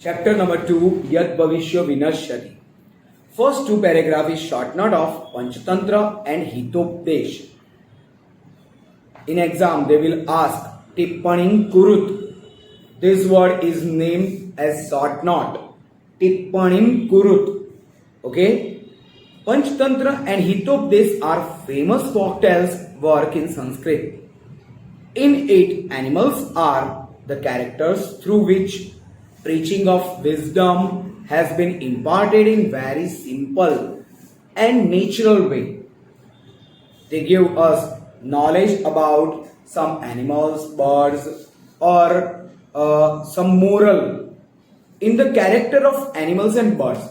Chapter number 2, Yad Bhavishya Vinashyati. First two paragraph is short note of Panchatantra and Hitopdesh. In exam, they will ask Tippaning Kurut. This word is named as short note. Tippaning Kurut. Okay? Panchatantra and Hitopdesh are famous folktales work in Sanskrit. In it, animals are the characters through which preaching of wisdom has been imparted in very simple and natural way. They give us knowledge about some animals, birds, or some moral. In the character of animals and birds,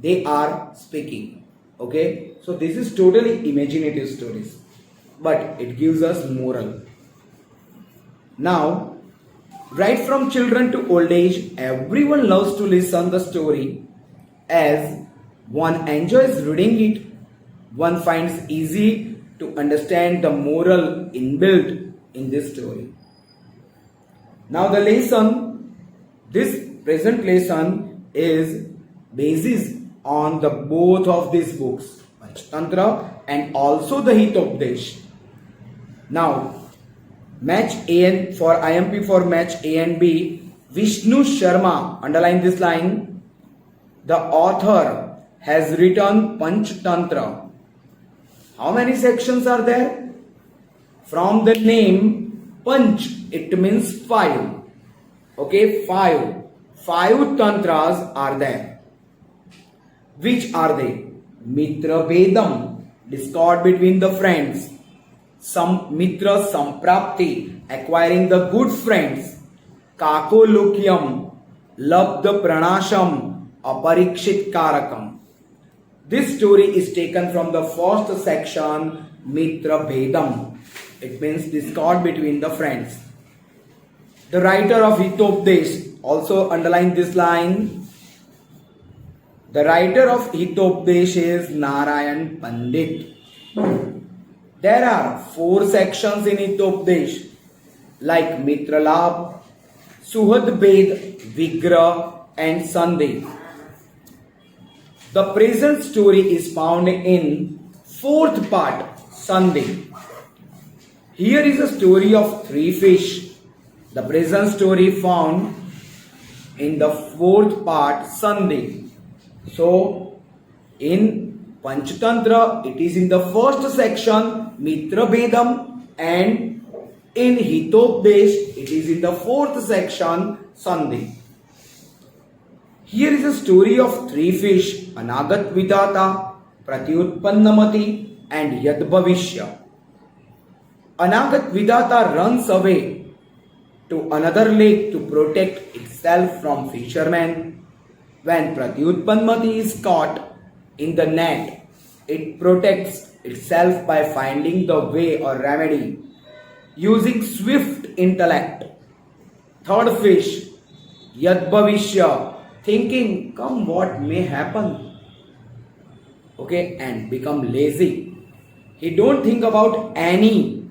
they are speaking. Okay, so this is totally imaginative stories, but it gives us moral. Now, right from children to old age, everyone loves to listen the story as one enjoys reading it. One finds easy to understand the moral inbuilt in this story. Now the lesson, this present lesson is basis on the both of these books, Panchatantra and also the Hitopdesh. Now, match A and for IMP for match A and B, Vishnu Sharma, underline this line. The author has written Panchatantra. How many sections are there? From the name Panch, it means 5. Okay, 5. 5 tantras are there. Which are they? Mitra Vedam, discord between the friends. Some Mitra Samprapti, acquiring the good friends. Kakolokyam, Labdha Pranasham, Aparikshit Karakam. This story is taken from the first section, Mitra Vedam. It means discord between the friends. The writer of Hitopdesh, also underline this line. The writer of Hitopdesh is Narayan Pandit. There are 4 sections in Hitopdesh like Mitra Labh, Suhad Bhed, Vigrah and Sandeh. The present story is found in 4th part, Sandeh. Here is a story of 3 fish. The present story found in the 4th part, Sandeh. So, in Panchatantra, it is in the first section, Mitra Vedam, and in Hitopdesh, it is in the 4th section, Sandeh. Here is a story of 3 fish, Anagat Vidata, Pratyutpannamati, and Yad Bhavishya. Anagat Vidata runs away to another lake to protect itself from fishermen. When Pratyutpannamati is caught in the net, it protects itself by finding the way or remedy using swift intellect. Third fish, Yad Bhavishya, thinking come what may happen, okay, and become lazy. He don't think about any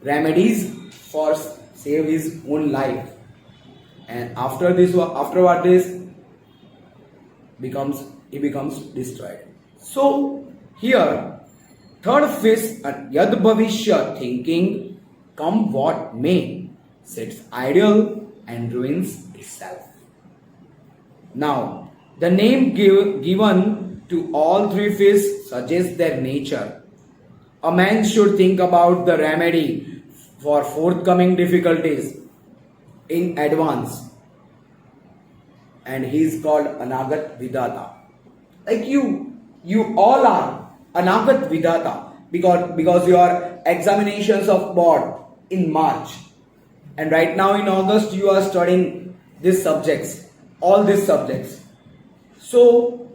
remedies for save his own life, and afterward this he becomes destroyed. So here third fish, Yad Bhavishya, thinking come what may, sets idle and ruins itself. Now the name given to all 3 fish suggests their nature. A man should think about the remedy for forthcoming difficulties in advance, and he is called Anagat Vidata. Like you all are Anagat Vidata because your examinations of board in March, and right now in August you are studying these subjects, all these subjects. So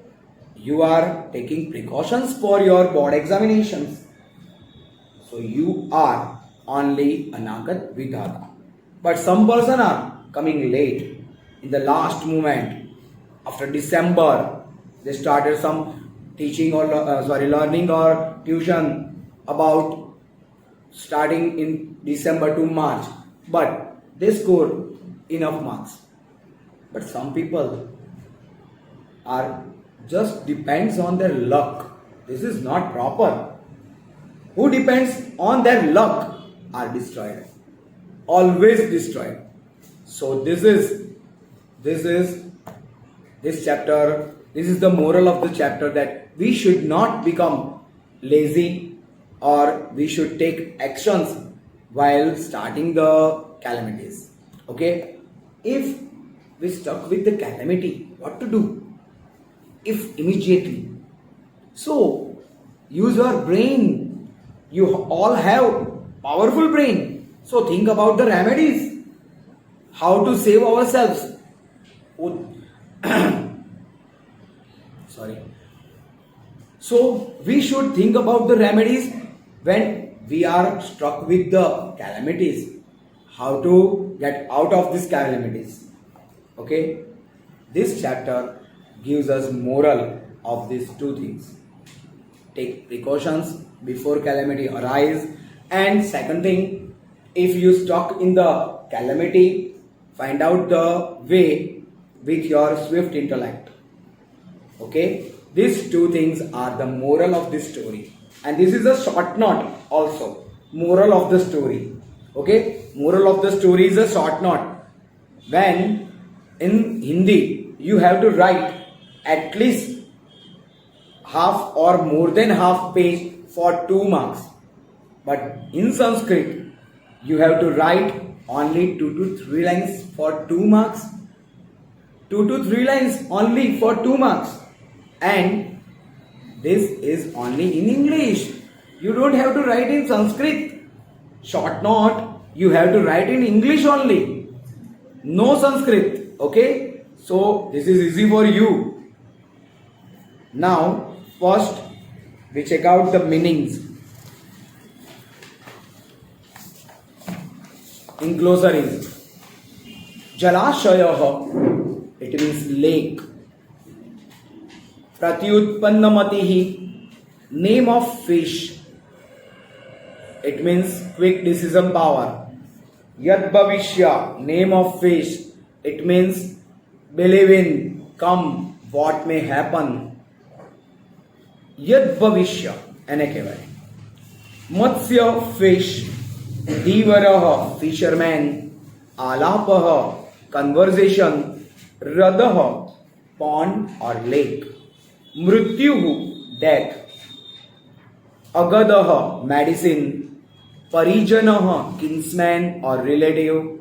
you are taking precautions for your board examinations. So you are only Anagat Vidata. But some person are coming late. In the last moment, after December, they started some teaching or learning or tuition about starting in December to March, but they scored enough marks. But some people are just depends on their luck. This is not proper. Who depends on their luck are destroyed. Always destroyed. So this is this chapter, this is the moral of the chapter, that we should not become lazy, or we should take actions while starting the calamities. Okay, if we stuck with the calamity, what to do? If immediately, so use your brain. You all have powerful brain, so think about the remedies, how to save ourselves. Oh, sorry. So we should think about the remedies when we are struck with the calamities, how to get out of these calamities. Okay, this chapter gives us moral of these two things: take precautions before calamity arise, and second thing, if you stuck in the calamity, find out the way with your swift intellect. Okay, these two things are the moral of this story, and this is a short note also. Moral of the story. Okay, moral of the story is a short note. When in Hindi you have to write at least half or more than half page for 2 marks, but in Sanskrit you have to write only 2 to 3 lines for 2 marks. 2 to 3 lines only for 2 marks, and this is only in English. You don't have to write in Sanskrit. Short note, you have to write in English only, no Sanskrit. Okay, so this is easy for you. Now first we check out the meanings in glossaries. Jalashayah, it means lake. Pratyutpannamatihi, name of fish, it means quick decision power. Yad Bhavishya, name of fish, it means believe in, come, what may happen. Yad Bhavishya, એને કહેવાય. મત્સ્ય, fish. ધીવરઃ, fisherman. આલાપઃ, conversation. હ્રદઃ, pond or lake. મૃત્યુઃ, death. અગદઃ, medicine. પરિજનઃ, kinsman or relative.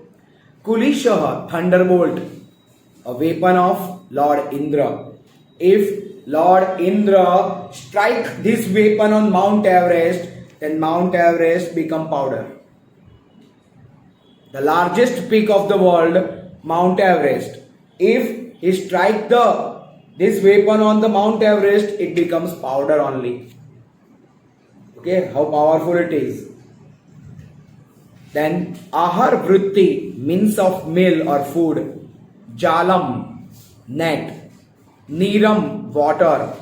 Kulishah, thunderbolt, a weapon of Lord Indra. If Lord Indra strike this weapon on Mount Everest, then Mount Everest become powder. The largest peak of the world, Mount Everest. If he strike this weapon on the Mount Everest, it becomes powder only. Okay, how powerful it is. Then ahar vritti, means of meal or food. Jalam, net. Neeram, water.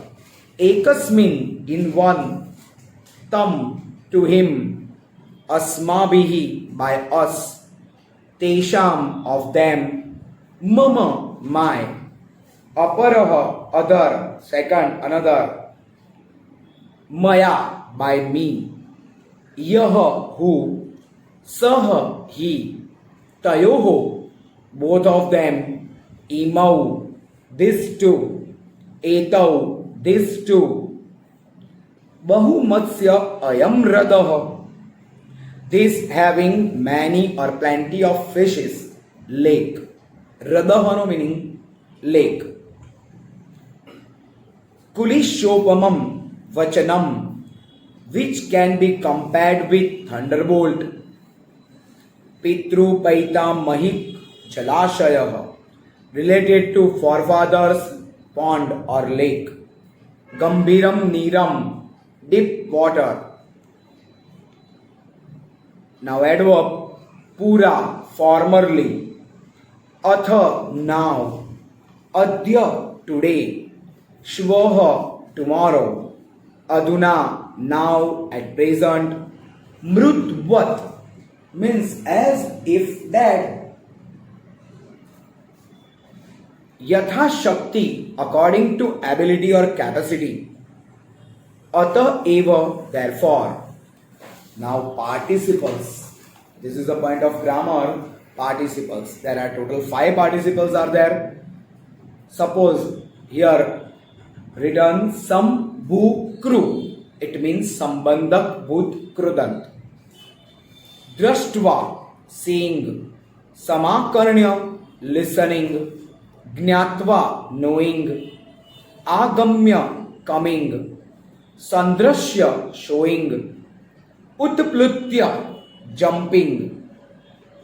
Ekasmin, in one. Tam, to him. Asmabihi, by us. Tesham, of them. Mama, my. Aparaha, other. Second, another. Maya, by me. Yaha, who. Saha, he. Tayoho, both of them. Imau, this two. Etau, this two. Bahumatsya ayam radaha, this having many or plenty of fishes. Lake. Radaha no meaning lake. Kulishopamam, vachanam, which can be compared with thunderbolt. Pitru Paitam Mahik Jalashayah, related to forefathers, pond or lake. Gambiram Neeram, deep water. Now adverb, Pura, formerly. Atha, now. Adya, today. Shvaha, tomorrow. Aduna, now, at present. Mrutvat, means as if dead. यथाशक्ति according to ability or capacity. Ataeva, therefore. Now participles. This is the point of grammar. Participles. There are total 5 participles are there. Suppose here written sambhu kru. It means sambandak bhut krudant. Drashtva, seeing. Samakarnya, listening. Gnatva, knowing. Agamya, coming. Sandrashya, showing. Utplutya, jumping.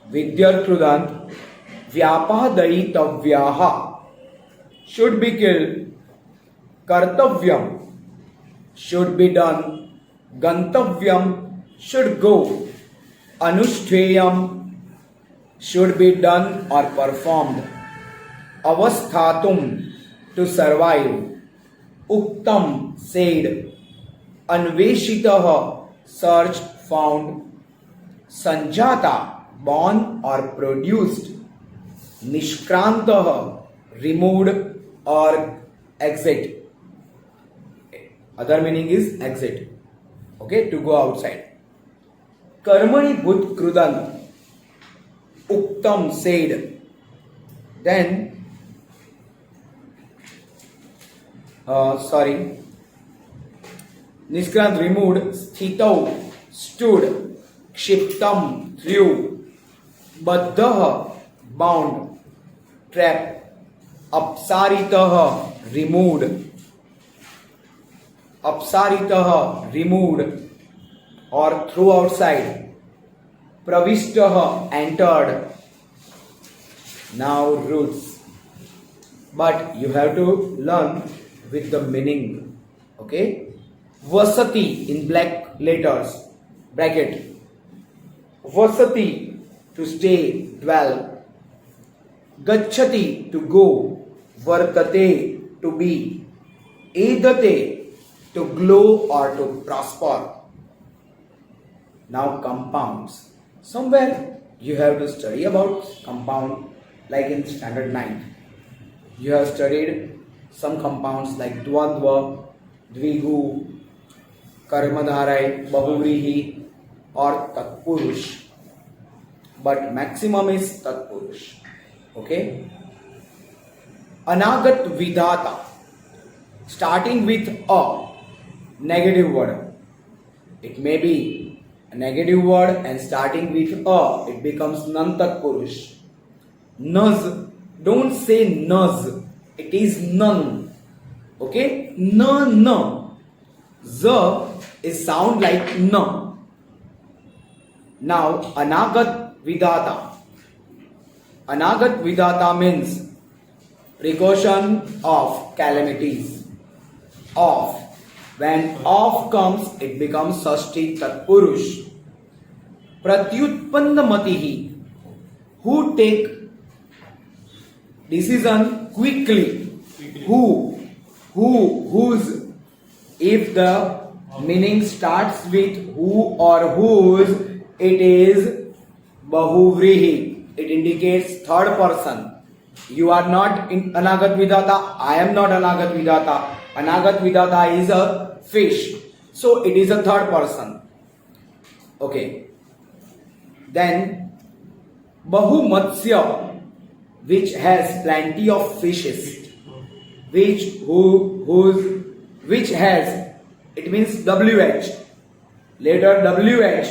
Vidyarkrudant, vyapadayitavyaha, should be killed. Kartavyam, should be done. Gantavyam, should go. Anushteyam, should be done or performed. Avasthatum, to survive. Uktam, said. Anveshitaha, searched, found. Sanjata, born or produced. Nishkrantaha, removed or exit. Other meaning is exit. Okay, to go outside. Karmani bhut krudant, uktam, said. Then Niskrant, removed. Sthitau, stood. Kshiptam, threw. Baddhaha, bound. Trap. Apsaritaha, removed. Apsaritaha, removed or threw outside. Pravishtaha, entered. Now roots. But you have to learn with the meaning. Okay? Vasati in black letters. Bracket. Vasati, to stay, dwell. Gacchati, to go. Vartate, to be. Edate, to glow or to prosper. Now compounds. Somewhere you have to study about compound, like in standard 9. You have studied some compounds like Dvandva, Dvigu, Karmadharai, Bahuvrihi or Tatpurush. But maximum is Tatpurush. Okay? Anagat Vidhata, starting with a negative word. It may be a negative word and starting with a, it becomes Nantat Purush. Nuz, don't say nuz, it is none. Okay? No. Z is sound like no. Now, Anagat Vidhata. Anagat Vidhata means precaution of calamities. Of. When of comes, it becomes Sashti Tatpurush. Pratyutpanna Matihi, who take decision quickly. Whose. If the meaning starts with who or whose, it is Bahuvrihi. It indicates third person. You are not in Anagat Vidhata. I am not Anagat Vidhata. Anagat Vidhata is a fish. So it is a third person. Okay. Then Bahumatsya, which has plenty of fishes. Which has, it means WH. Later WH.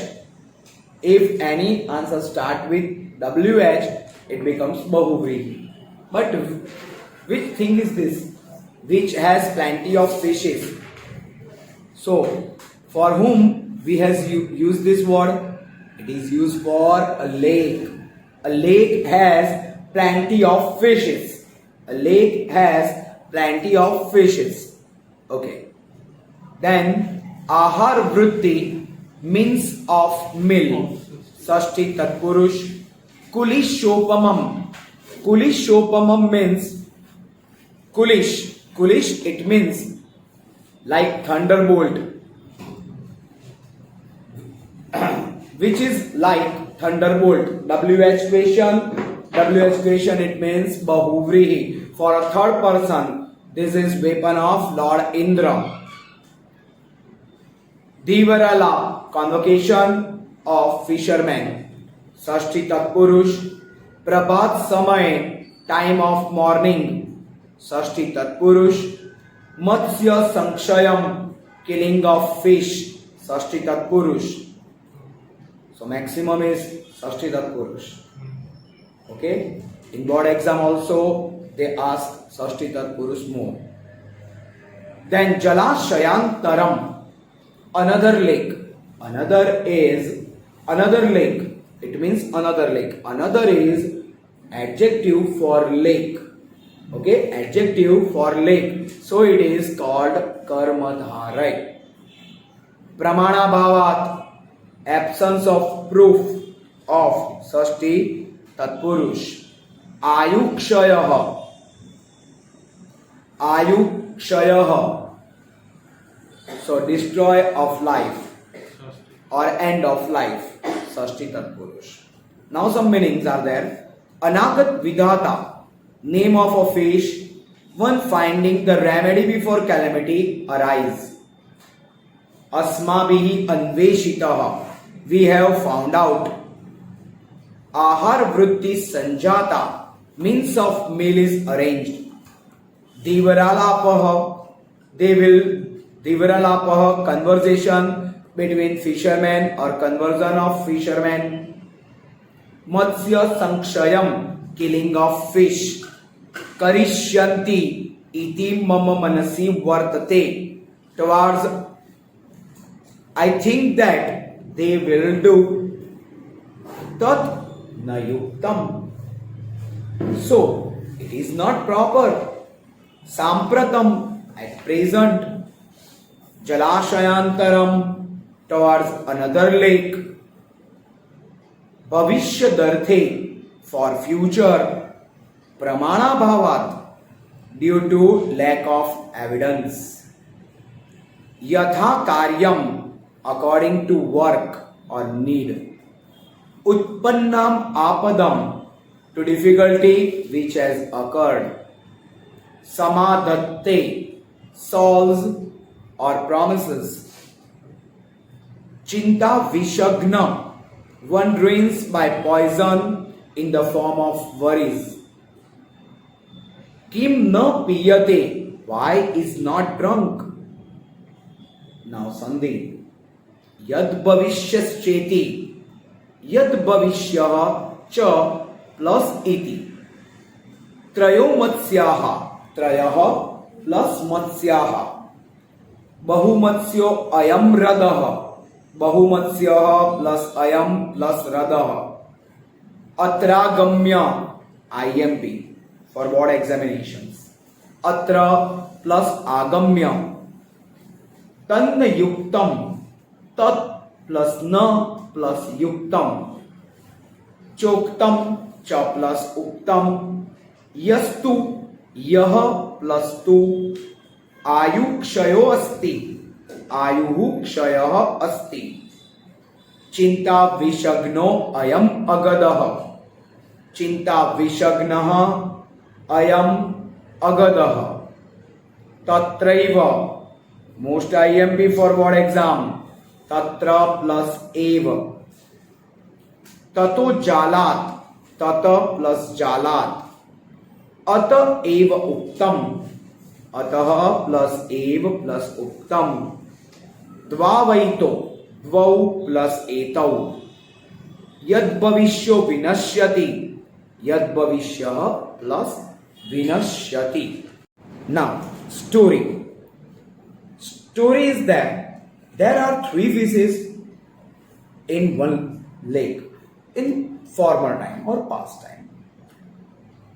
If any answer start with WH, it becomes Bahuvrihi. But which thing is this? Which has plenty of fishes. So, for whom we has used this word? It is used for a lake. A lake has plenty of fishes. A lake has plenty of fishes. Okay. Then, Ahar Vritti, means of mill. Sashti Tatpurush. Kulishopamam. Kulishopamam means Kulish. Kulish, it means like thunderbolt. Which is like thunderbolt. WH question. WH creation, it means Bahuvrihi. For a third person, this is weapon of Lord Indra. Divarala, convocation of fishermen. Shashti Tatpurush, Prabhat Samay, time of morning. Shashti Tatpurush, Matsya Sankshayam, killing of fish. Shashti Tatpurush. So maximum is Shashti Tatpurush. Okay? In board exam also they ask Shashti Tatpurush more. Then Jalashayantaram, another lake. Another is another lake. It means another lake. Another is adjective for lake. Okay? Adjective for lake. So it is called Karmadharai. Pramana Bhavat, absence of proof of Shashti Tatpurush. Ayukshayah. Ayukshayah. So destroy of life or end of life. Shashti Tatpurush. Now some meanings are there. Anagat Vidhata, name of a fish, one finding the remedy before calamity arise. Asmabihi Anveshitaha, we have found out. Ahar Vritti Sanjata, means of meal is arranged. Divaralapaha, they will Divaralapaha, conversation between fishermen or conversion of fishermen. Matsya Sankshayam, killing of fish. Karishyanti, iti mama manasi vartate, towards I think that they will do. Tat nayuktam. So it is not proper. Sampratam, at present. Jalashayantaram, towards another lake. Bhavishyadarthe, for future. Pramana bhavat, due to lack of evidence. Yatha karyam, according to work or need. Utpannam apadam, to difficulty which has occurred. Samadhatte, solves or promises. Chinta vishagna, one drains by poison in the form of worries. Kim na piyate, why is not drunk? Now Sandhi. Yad bhavishyas Yad bhavishyah cha plus iti. Trayo matsyaha, trayaha plus matsyaha. Bahumatsyo ayam radaha, bahumatsyaha plus ayam plus radaha. Atragamya, IMP for board examinations. Atra plus agamya. Tanna yuktam, tat plus na plus yuktam. Choktam, cha plus uktam. Yastu, yah plus tu. Ayukshayo asti, ayuhu kshayah asti. Chinta vishagno ayam agadaha, chinta vishagnaha ayam agadaha. Tatraiva, most IMP for board exam. Tatra plus eva. Tato jalat, tata plus jalat. Ata eva uktam, atah plus ev plus uktam. Dvavaito, dvau plus etau. Yad bhavishyo vinashyati, yad bhavishyah plus vinashyati. Now, story. Story is that there are three fishes in one lake in former time or past time.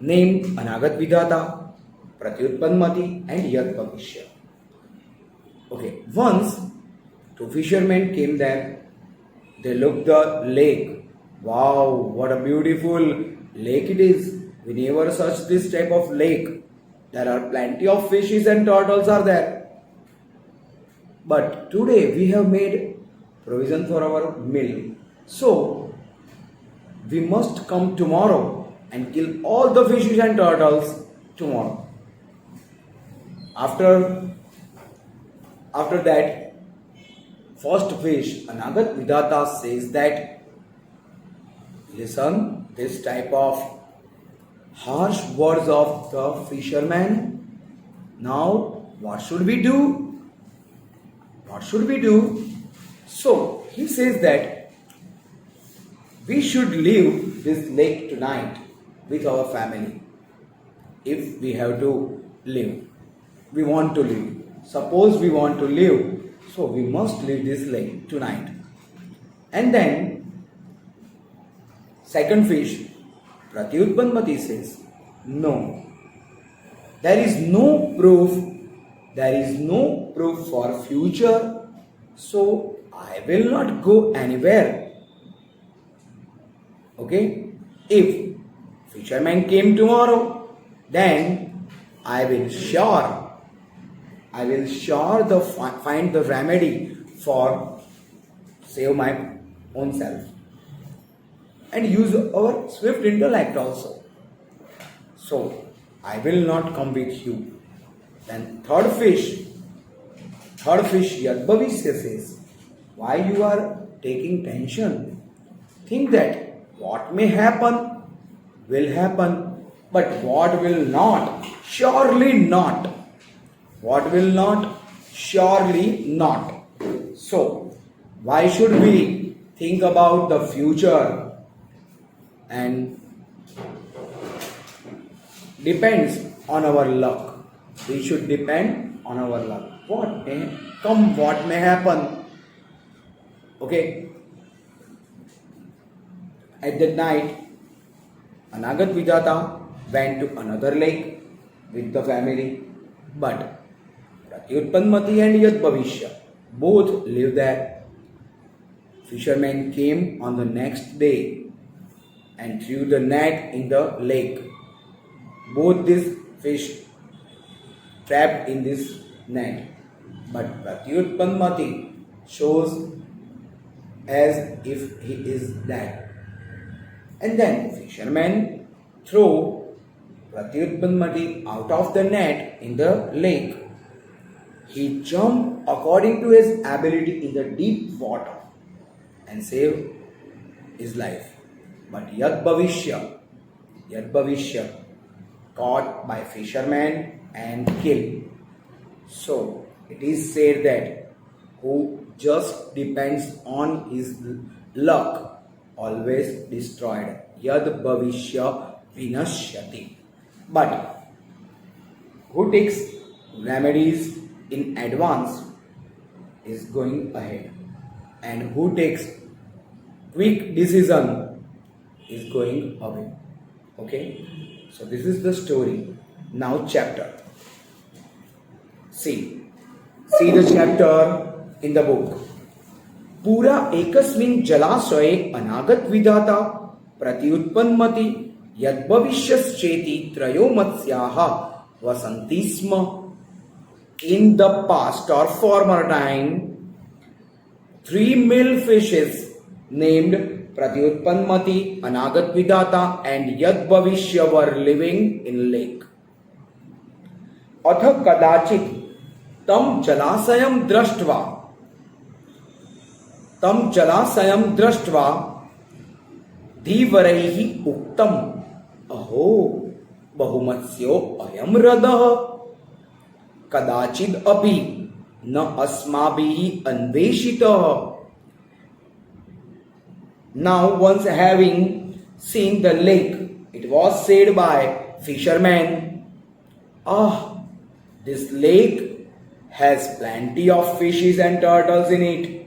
Named Anagat Vidhata, Pratyutpanmati and Yad Bhavishya. Okay, once two fishermen came there. They looked the lake. Wow, what a beautiful lake it is. We never searched this type of lake. There are plenty of fishes and turtles are there. But today we have made provision for our meal. So we must come tomorrow and kill all the fishes and turtles tomorrow. After that, first fish, Anagat Vidata says that, listen, this type of harsh words of the fisherman. Now, what should we do? What should we do? So, he says that we should leave this lake tonight with our family. If we have to live, we want to live. Suppose we want to live, so we must leave this lake tonight. And then, second fish, Pratyutpanmati says, no, there is no proof for future, so I will not go anywhere. Okay, if fisherman came tomorrow, then I will sure find the remedy for save my own self and use our swift intellect also. So I will not come with you. Then third fish Yadbhavishya says, why you are taking tension? Think that what may happen will happen, but what will not, surely not. What will not, surely not. So, why should we think about the future and depends on our luck? We should depend on our luck. What may come, what may happen. Okay. At that night, Anagat Vidata went to another lake with the family, but Pratyutpanmati and Yadbhavishya both lived there. Fishermen came on the next day and threw the net in the lake. Both these fish trapped in this net, but Pratyutpanmati shows as if he is dead. And then fishermen throw Pratyutpanmati out of the net in the lake. He jumped according to his ability in the deep water and saved his life. But Yadbhavishya caught by fishermen and killed. So it is said that who just depends on his luck always destroyed. Yadbhavishya vinashyati. But who takes remedies in advance is going ahead, and who takes quick decision is going away. Okay, so this is the story. Now chapter. See the chapter in the book. पूरा एकस्मिन् जलाशये अनागत विधाता प्रत्युत्पन्नमति यद्भविष्यश्चेति त्रयो मत्स्याः वसन्ति स्म. In the past or former time, 3 male fishes named Pratyutpanmati, Anagat Vidata and Yadbhavishya were living in lake. अथ कदाचित् तं जलाशयं दृष्ट्वा धीवरैः उक्तम्, अहो बहुमत्स्यो अयं हृदः, कदाचिद् अपि न अस्माभिः अन्वेषितः. Now once having seen the lake, it was said by fishermen, this lake has plenty of fishes and turtles in it.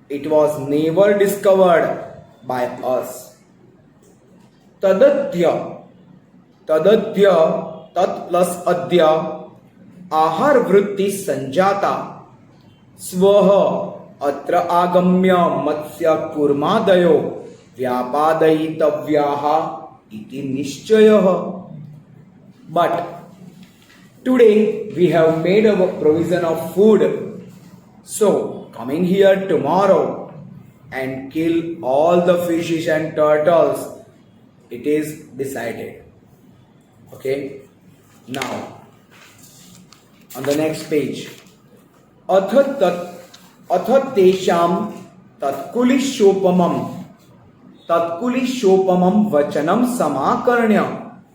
It was never discovered by us. Tadadya tat plus adya ahar vritti sanjata swaha atra agamya matsya kurmadayo vyapadayitavyaha iti nishchayah. But today we have made our provision of food, so coming here tomorrow and kill all the fishes and turtles it is decided. Okay. Now, on the next page, अथ तेषां तत्कुलिशोपमं वचनं समाकर्ण्य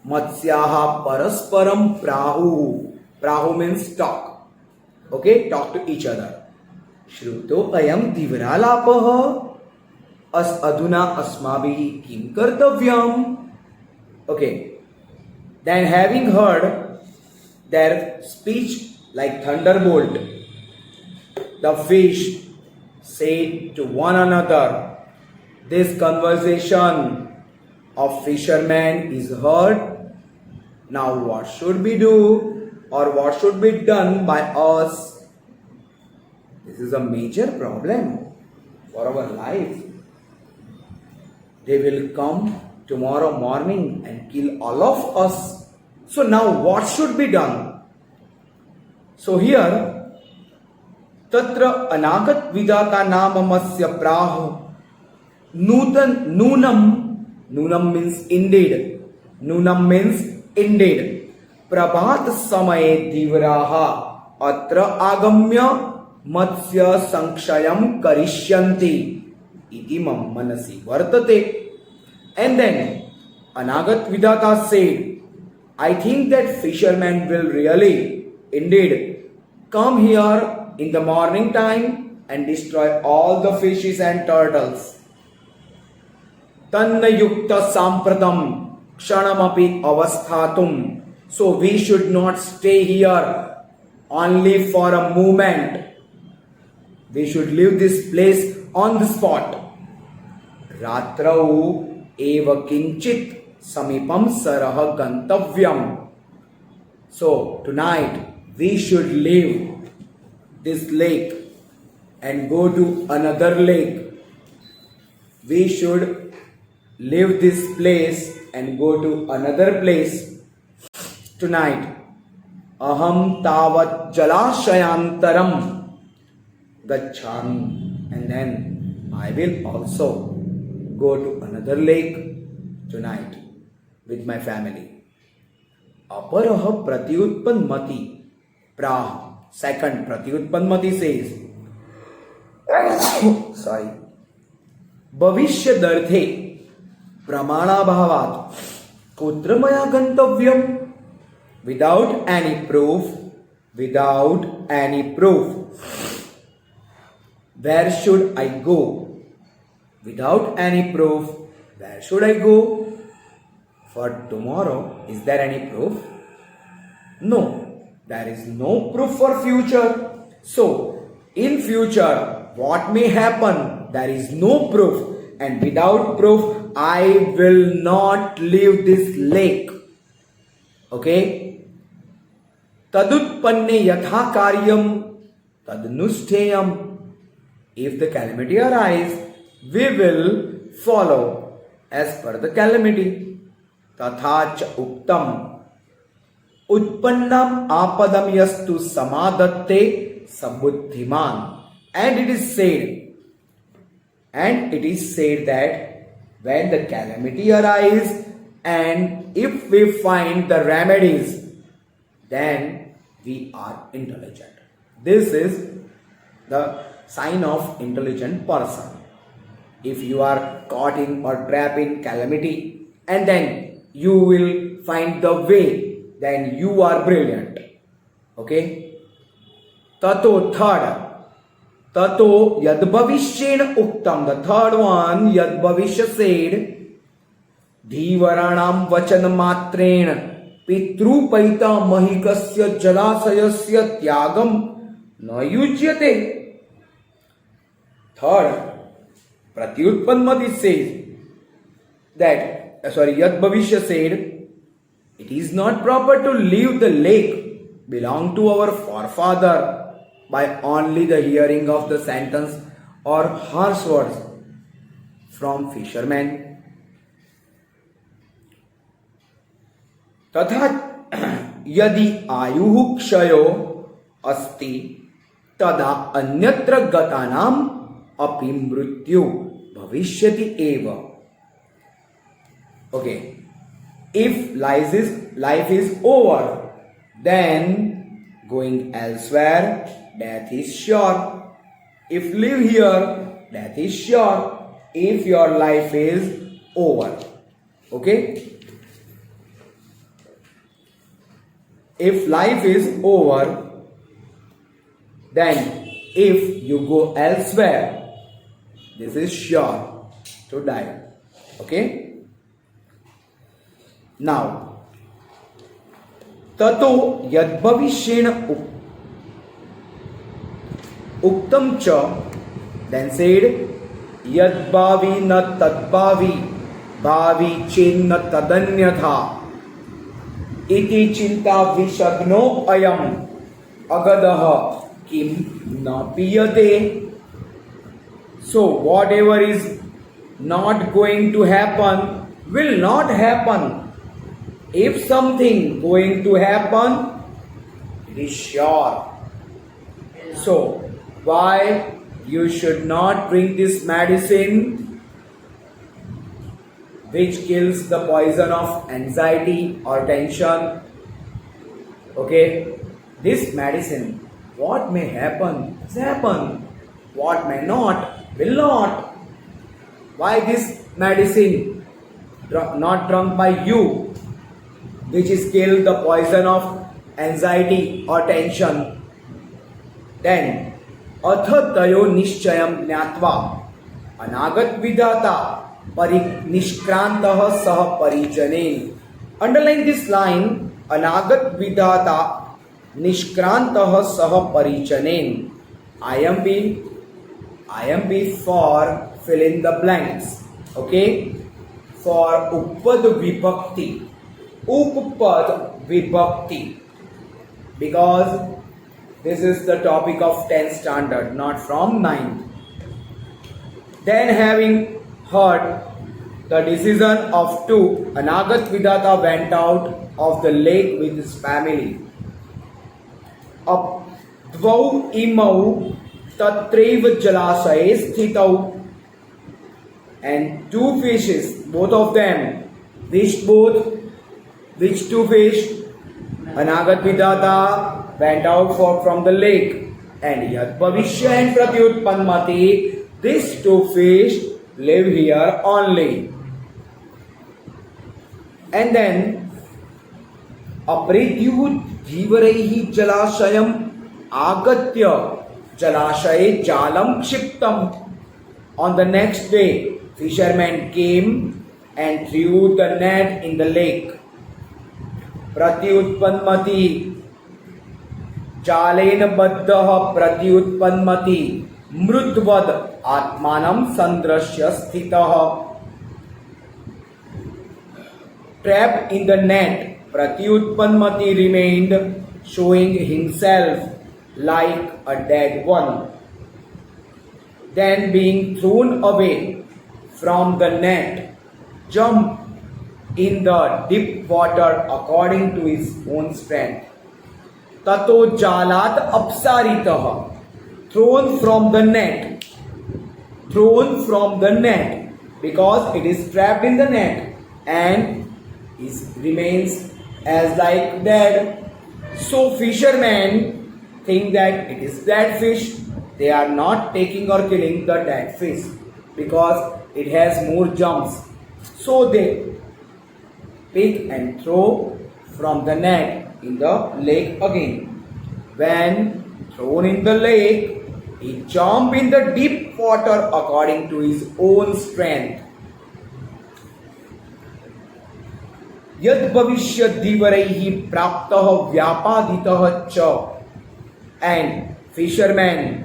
मत्स्याः परस्परं प्राहु means talk. Okay, talk to each other. श्रुतो अयं धीवरालापः अधुना अस्माभिः किं कर्तव्यम्. Okay, then having heard their speech like thunderbolt, the fish said to one another, this conversation of fishermen is heard. Now what should we do, or what should be done by us? This is a major problem for our life. They will come tomorrow morning and kill all of us. So now what should be done? So here, तत्र अनागत विधाता नाम मत्स्य प्राह नूनम means indeed प्रभात समये धीवराः अत्र आगम्य मत्स्य संक्षयं करिष्यन्ति इति मम मनसि वर्तते. And then अनागत विधाता said, I think that fishermen will really indeed come here in the morning time and destroy all the fishes and turtles. Tanna yukta sampratam kshanamapi avasthatum. So we should not stay here only for a moment. We should leave this place on the spot. Ratrau eva kinchit samipam sarah gantavyam. So tonight we should leave this lake and go to another lake. We should leave this place and go to another place tonight. Aham tavat jalashayantaram gacchami. And then I will also go to another lake tonight with my family. Aparaha pratyutpanmati prah. Second, Pratyutpanmati says, sorry, Bhavishyadarte Pramana Kutra maya gantavyam. Without any proof, where should I go? Without any proof, where should I go? For tomorrow, is there any proof? No. There is no proof for future. So, in future, what may happen? There is no proof. And without proof, I will not leave this lake. Okay? Tadutpanne yatha karyam tadnushteyam. If the calamity arises, we will follow as per the calamity. Tatha cha uktam. Utpannam apadam yastu samadatte sabuddhiman. And it is said that when the calamity arises and if we find the remedies, then we are intelligent. This is the sign of intelligent person. If you are caught in or trapped in calamity and then you will find the way, then you are brilliant. Okay? Tato yadbhavishyena uktam. The third one, yadbhavishya said, Dhivaranam vachan matrena pitrupaita mahikasya jalasayasya tyagam na yujyate. Third, Pratyutpanmati says that, Yadbhavishya said, it is not proper to leave the lake belong to our forefather by only the hearing of the sentence or harsh words from fishermen. Tatha yadi ayuhu kshayo asti tada anyatra gatanam api mrityu bhavishyati eva. Okay. If life is over, then going elsewhere, death is sure. If live here, death is sure. If your life is over. Okay. If life is over, then if you go elsewhere, this is sure to die. Okay. Now, ततो यद्भविष्येण uktam cha, then said yadbhavi na tadbhavi bhavi chenna tadanyatha iti chinta vishagno ayam agadaha kim na piyate. So whatever is not going to happen will not happen. If something going to happen, it is sure. So why you should not drink this medicine which kills the poison of anxiety or tension? Okay, this medicine, what may happen has happened, what may not will not. Why this medicine not drunk by you, which is kill the poison of anxiety or tension? Then अथ तयो निश्चयं ज्ञात्वा अनागत विधाता निष्क्रांतः सह परिजनेन. Underline this line, अनागत विधाता निष्क्रांतः सह परिजनेन. IMP for fill in the blanks. Okay, for uppad vibhakti, because this is the topic of 10th standard, not from 9th. Then having heard the decision of two, Anagat Vidata went out of the lake with his family. Dvau imau tatraiva jalasaye sthitau, and two fishes, both of them, which two fish? Anagat Vidata went out from the lake, and Yad Bhavishya and Pratyutpanmati, these two fish live here only. And then Aprityut Jivaraihi Jalashayam Agatya Jalashaye Jalam Kshiptam. On the next day, fishermen came and threw the net in the lake. Pratyutpanmati जालेन बद्धः प्रत्युत्पन्नति मृद्वद आत्मानं संदृश्य स्थितः. Trapped in the net, Pratyutpanmati remained, showing himself like a dead one. Then being thrown away from the net, jumped in the deep water according to his own strength. Tato jalat apsaritah, thrown from the net, because it is trapped in the net and remains as like dead. So fishermen think that it is dead fish. They are not taking or killing the dead fish because it has more jumps. So they pick and throw from the net in the lake again. When thrown in the lake, he jumped in the deep water according to his own strength. Yad bhavishyat divaraihi praptah vyapaditah cha, and fishermen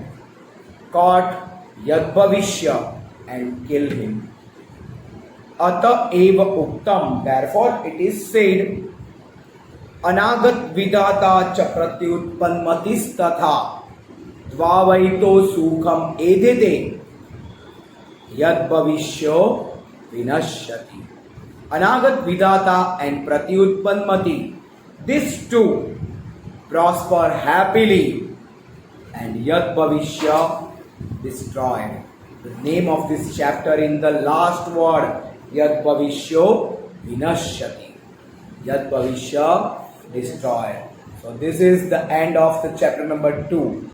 caught Yad bhavishya and killed him. Ata eva uktam, therefore it is said, अनागत विदाता च प्रत्युत्पन्नतिस्तथा द्वावैतो सुखम एदेते यद भविष्यो विनश्यति. Anagat Vidata and Pratyutpanmati, these two prosper happily, and Yad Bhavishya destroyed. The name of this chapter in the last word, Yad Bhavishyo vinashyati. Yad bhavishya destroy. So this is the end of the chapter number 2.